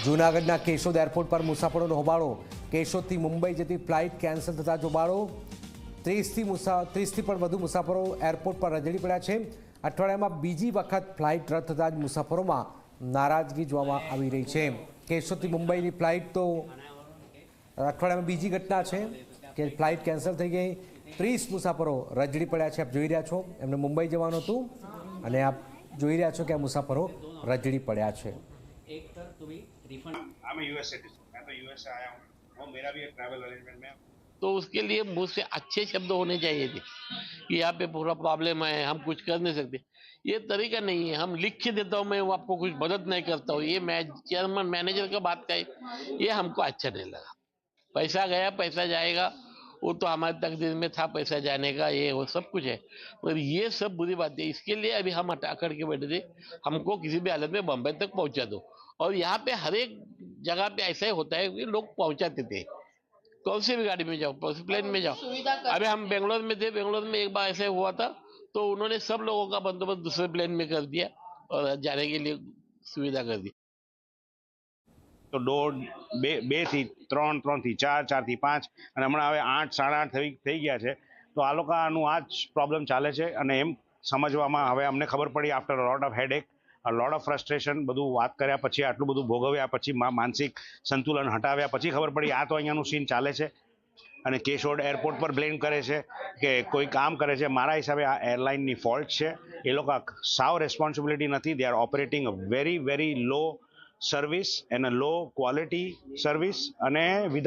જૂનાગઢના કેશોદ એરપોર્ટ પર મુસાફરોનો હોબાળો। કેશોદથી મુંબઈ જતી ફ્લાઇટ કેન્સલ થતા જોબાળો। 30થી પણ વધુ મુસાફરો એરપોર્ટ પર રજડી પડ્યા છે। અઠવાડિયામાં બીજી વખત ફ્લાઇટ રદ થતા જ મુસાફરોમાં નારાજગી જોવામાં આવી રહી છે। કેશોદથી મુંબઈની ફ્લાઇટ તો અઠવાડિયામાં બીજી ઘટના છે કે ફ્લાઇટ કેન્સલ થઈ ગઈ। 30 મુસાફરો રજડી પડ્યા છે। આપ જોઈ રહ્યા છો, એમને મુંબઈ જવાનું હતું અને આપ જોઈ રહ્યા છો કે આ મુસાફરો રજડી પડ્યા છે। एक सर तुम्हें refund I'm a US citizen. मैं तो US से आया हूँ और मेरा भी एक ट्रैवल अरेंजमेंट में तो उसके लिए मुझ से अच्छे शब्द होने चाहिए थे कि यहाँ पे पूरा प्रॉब्लम है, हम कुछ कर नहीं सकते। ये तरीका नहीं है। हम लिख के देता हूँ, मैं आपको कुछ मदद नहीं करता हूँ। ये मैं चेयरमैन मैनेजर का बात का ये हमको अच्छा नहीं लगा। पैसा गया, पैसा जाएगा, वो तो हमारे तकदीर में था, पैसा जाने का ये वो सब कुछ है। पर ये सब बुरी बात है। इसके लिए अभी हम अकड़ के बैठे थे, हमको किसी भी हालत में बम्बई तक पहुंचा दो। और यहाँ पे हर एक जगह पे ऐसा ही होता है कि लोग पहुंचाते थे। कौन सी भी गाड़ी में जाओ, कौन सी प्लेन में जाओ। अभी हम बेंगलोर में थे, बेंगलोर में एक बार ऐसे हुआ था, तो उन्होंने सब लोगों का बंदोबस्त दूसरे प्लेन में कर दिया और जाने के लिए सुविधा कर दी। તો દોઢ બે થી ત્રણ, 3 થી 4, 4 થી 5 અને હમણાં હવે 8, 8:30 થઈ ગયા છે। તો આ લોકોનું આ જ પ્રોબ્લેમ ચાલે છે અને એમ સમજવામાં હવે અમને ખબર પડી after lot of headache, lot of frustration, બધું વાત કર્યા પછી, આટલું બધું ભોગવ્યા પછી, માનસિક સંતુલન હટાવ્યા પછી ખબર પડી આ તો અહીંયાનું સીન ચાલે છે અને કેશોદ એરપોર્ટ પર બ્લેમ કરે છે કે કોઈ કામ કરે છે। મારા હિસાબે આ એરલાઇનની ફોલ્ટ છે। એ લોકો સાવ રેસ્પોન્સિબિલિટી નથી। They are operating a very low service and a low quality service અને વિધાઉટ